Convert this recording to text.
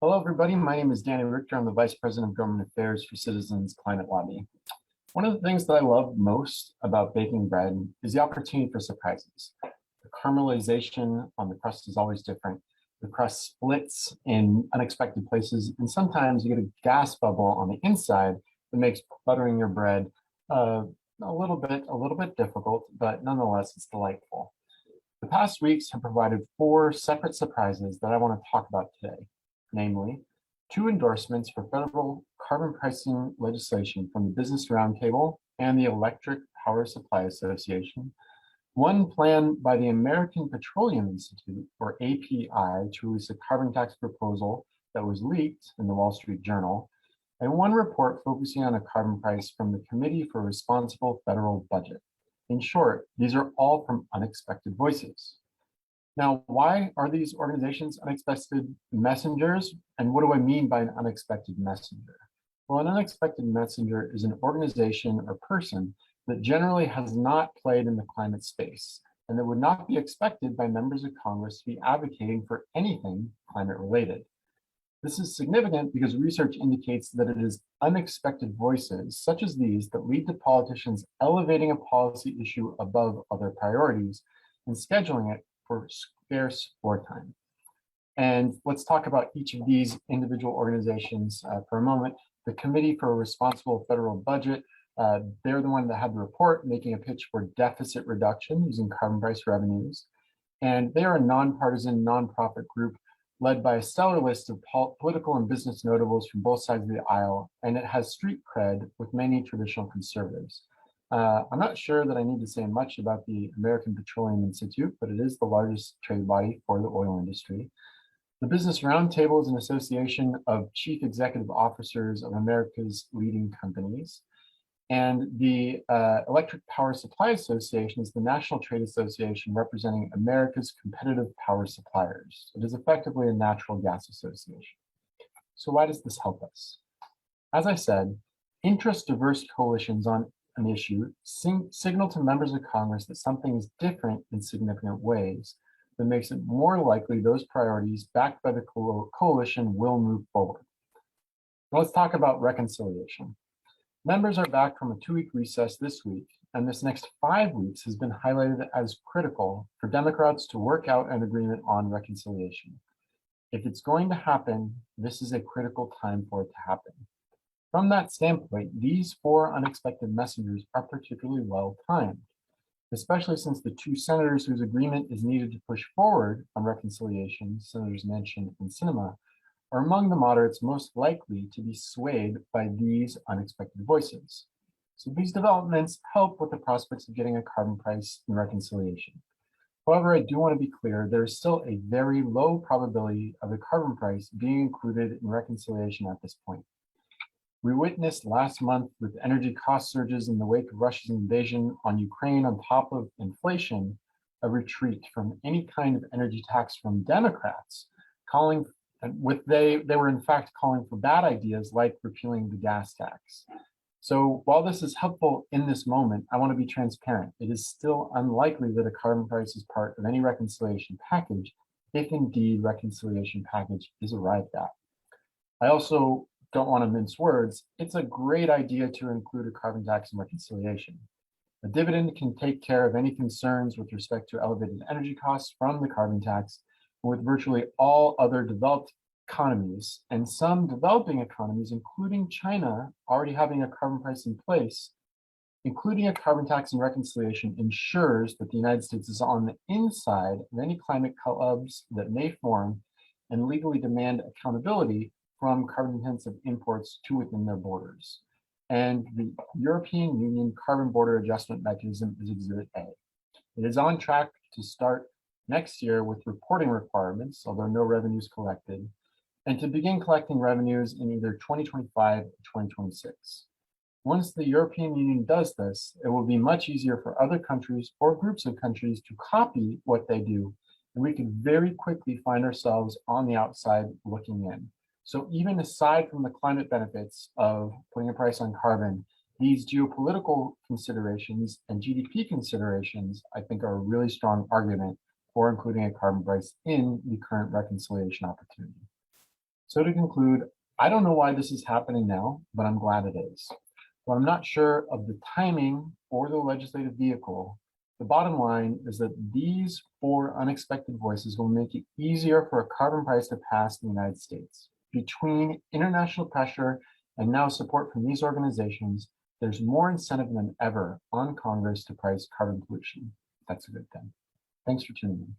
Hello, everybody. My name is Danny Richter. I'm the Vice President of Government Affairs for Citizens Climate Lobby. One of the things that I love most about baking bread is the opportunity for surprises. The caramelization on the crust is always different. The crust splits in unexpected places, and sometimes you get a gas bubble on the inside that makes buttering your bread a little bit difficult, but nonetheless, it's delightful. The past weeks have provided 4 separate surprises that I want to talk about today, namely 2 endorsements for federal carbon pricing legislation from the Business Roundtable and the Electric Power Supply Association, 1 plan by the American Petroleum Institute, or API, to release a carbon tax proposal that was leaked in the Wall Street Journal, and 1 report focusing on a carbon price from the Committee for Responsible Federal Budget. In short, these are all from unexpected voices. Now, why are these organizations unexpected messengers? And what do I mean by an unexpected messenger? Well, an unexpected messenger is an organization or person that generally has not played in the climate space and that would not be expected by members of Congress to be advocating for anything climate related. This is significant because research indicates that it is unexpected voices such as these that lead to politicians elevating a policy issue above other priorities and scheduling it for scarce wartime. And let's talk about each of these individual organizations for a moment. The Committee for a Responsible Federal Budget, they're the one that had the report making a pitch for deficit reduction using carbon price revenues. And they are a nonpartisan nonprofit group led by a stellar list of political and business notables from both sides of the aisle, and it has street cred with many traditional conservatives. I'm not sure that I need to say much about the American Petroleum Institute, but it is the largest trade body for the oil industry. The Business Roundtable is an association of chief executive officers of America's leading companies. And the Electric Power Supply Association is the national trade association representing America's competitive power suppliers. It is effectively a natural gas association. So why does this help us? As I said, interest-diverse coalitions on an issue signal to members of Congress that something is different in significant ways that makes it more likely those priorities backed by the coalition will move forward. Now let's talk about reconciliation. Members are back from a 2-week recess this week, and this next 5 weeks has been highlighted as critical for Democrats to work out an agreement on reconciliation. If it's going to happen, this is a critical time for it to happen. From that standpoint, these 4 unexpected messengers are particularly well timed, especially since the 2 senators whose agreement is needed to push forward on reconciliation, Senators Manchin and Sinema, are among the moderates most likely to be swayed by these unexpected voices. So these developments help with the prospects of getting a carbon price in reconciliation. However, I do want to be clear, there is still a very low probability of the carbon price being included in reconciliation at this point. We witnessed last month with energy cost surges in the wake of Russia's invasion on Ukraine on top of inflation, a retreat from any kind of energy tax from Democrats, they were in fact calling for bad ideas like repealing the gas tax. So while this is helpful in this moment, I want to be transparent. It is still unlikely that a carbon price is part of any reconciliation package, if indeed reconciliation package is arrived at. I also don't want to mince words. It's a great idea to include a carbon tax in reconciliation. A dividend can take care of any concerns with respect to elevated energy costs from the carbon tax, with virtually all other developed economies and some developing economies, including China, already having a carbon price in place. Including a carbon tax and reconciliation ensures that the United States is on the inside of any climate clubs that may form and legally demand accountability from carbon-intensive imports to within their borders. And the European Union Carbon Border Adjustment Mechanism is Exhibit A. It is on track to start next year with reporting requirements, although no revenues collected, and to begin collecting revenues in either 2025 or 2026. Once the European Union does this, it will be much easier for other countries or groups of countries to copy what they do, and we could very quickly find ourselves on the outside looking in. So even aside from the climate benefits of putting a price on carbon, these geopolitical considerations and GDP considerations, I think, are a really strong argument for including a carbon price in the current reconciliation opportunity. So to conclude, I don't know why this is happening now, but I'm glad it is. While I'm not sure of the timing or the legislative vehicle, the bottom line is that these four unexpected voices will make it easier for a carbon price to pass in the United States. Between international pressure and now support from these organizations, there's more incentive than ever on Congress to price carbon pollution. That's a good thing. Thanks for tuning in.